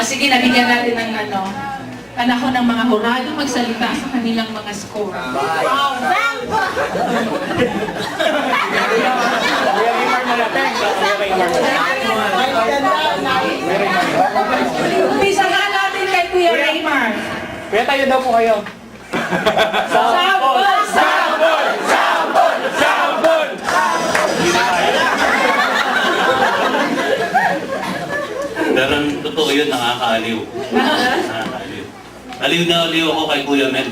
Sige, nabigyan natin ng panahon ng mga hurado magsalita sa kanilang mga score. Umpisa nga natin kay Kuya Raymar. Kuya, tayo daw po kayo. Sabol! Sabol! Sabol! Sabol! Pero totoo yun, nakakaaliw. Nakakaaliw. Aliw na aliw ako kay Kuya Mel.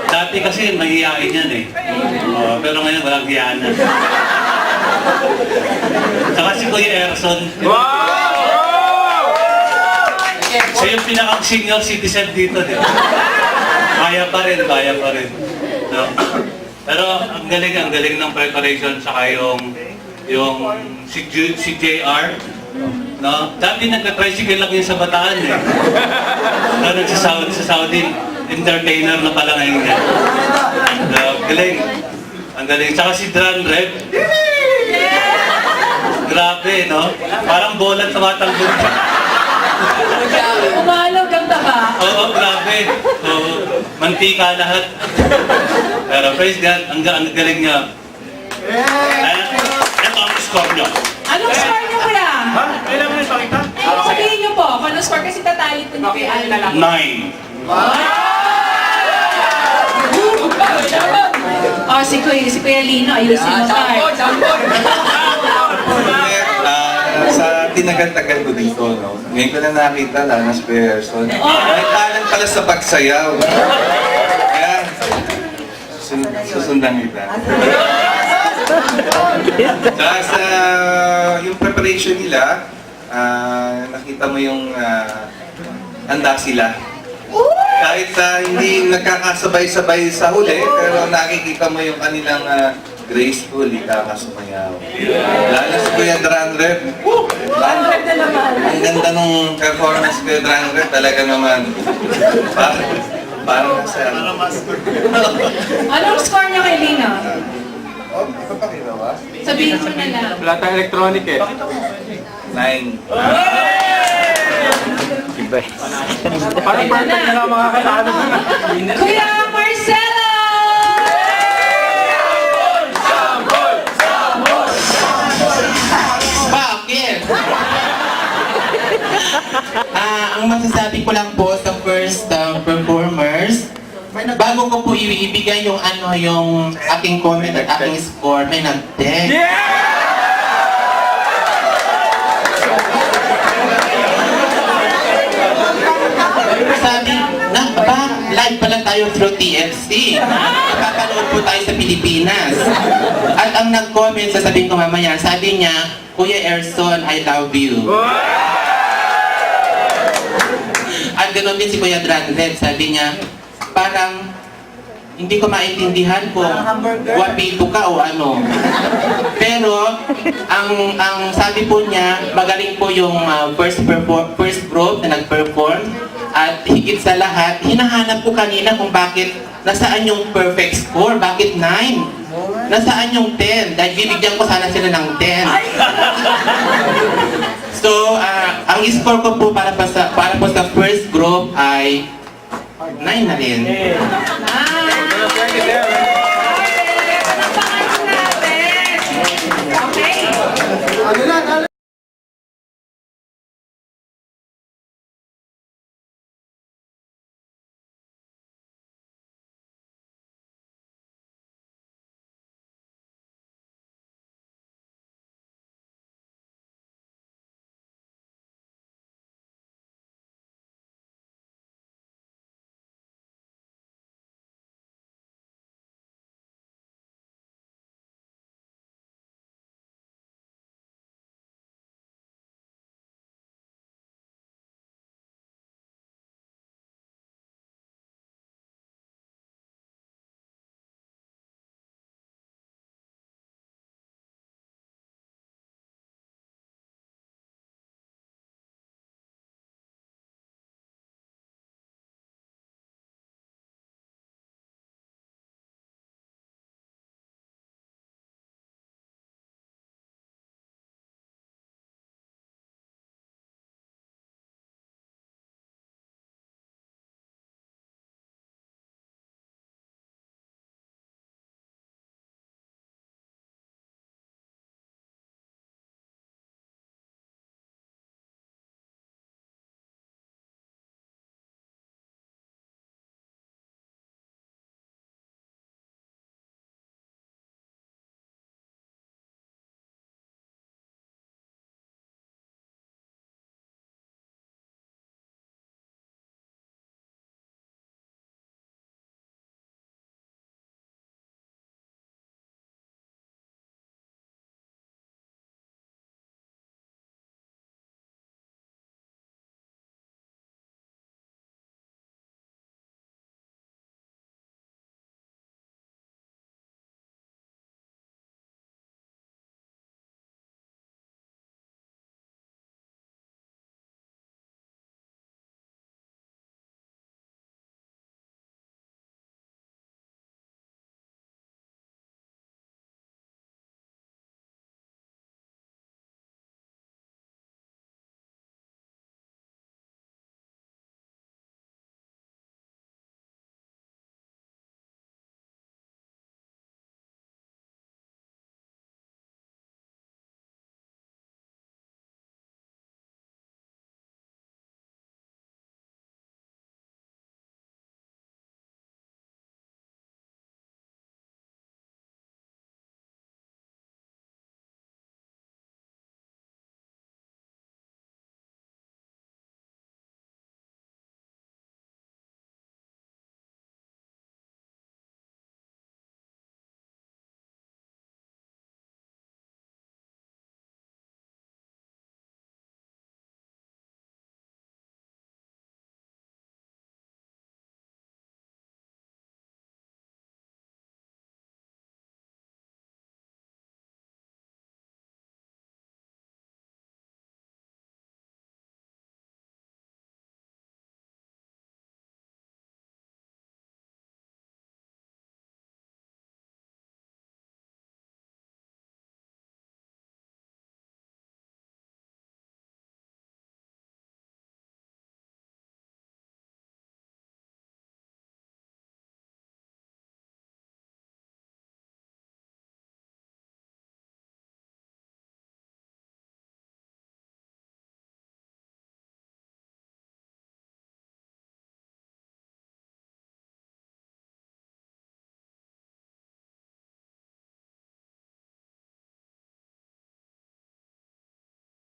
Dati kasi mahihain yan eh. Pero ngayon walang hiyaan na. Saka si Kuya Erson. Siya yung pinaka-senior citizen dito, di ba? Kaya pa rin, kaya pa rin. No? Pero ang galing ng preparation, saka yung si JR, no? Dati nagka-tricycle lang yun sa Bataan eh. No, sa Saudi, entertainer na pala ngayon yan. No, galing. Ang galing. Saka si Dran Rev. Grabe, no? Parang bola tumatalbog siya. Umalog ang taba. Oo, grabe. Oo, mantika lahat. Pero praise God, ang galing niya. Ito ang score niyo. Anong score niyo, Kuya? Ha? Kailangan mo na pakita? Sabihin niyo po, kung anong score kasi tatali po ni Kuya Alan. 9. Si Kuya Lino, ayusin mo tayo. Sa tinagal-tagal ko dito, no? Ngayon ko na nakita, lalo si Kuya Erson. May talent pala sa pagsayaw. Kaya, susundan kita. Saka sa yung preparation nila, nakita mo yung handa sila. Kahit hindi nagkakasabay-sabay sa huli, pero nakikita mo yung kanilang gracefully kakasumayaw. Lalo si Kuya Dran Rev. Ang ganda nung performance Kuya Dran Rev, talaga naman. Parang nasa... Anong score niyo kay Lino? Ipapakita ba? Sabihin mo na lang. Wala tayong electronic eh. 9. Parang perfect na lang mga katalo. Kuya Marcelo! Bakit? Ang masasabi ko lang po sa first performers, bago ko po ibigay yung yung aking comment at aking score, may nag-text. Sabi, live pala tayo through TFC. Napapanood po tayo sa Pilipinas. At ang nag-comment, sasabihin ko mamaya, sabi niya, Kuya Erson, I love you. At ganoon din si Kuya Dranred, sabi niya, parang hindi ko maintindihan kung wapito ka o ano. Pero, ang sabi po niya, magaling po yung first group na nag-perform. At higit sa lahat, hinahanap ko kanina kung bakit, nasaan yung perfect score, bakit 9? Nasaan yung 10? Dahil bibigyan ko sana sila ng 10. So, ang score ko po para po sa first group ay 9 na rin. Okay.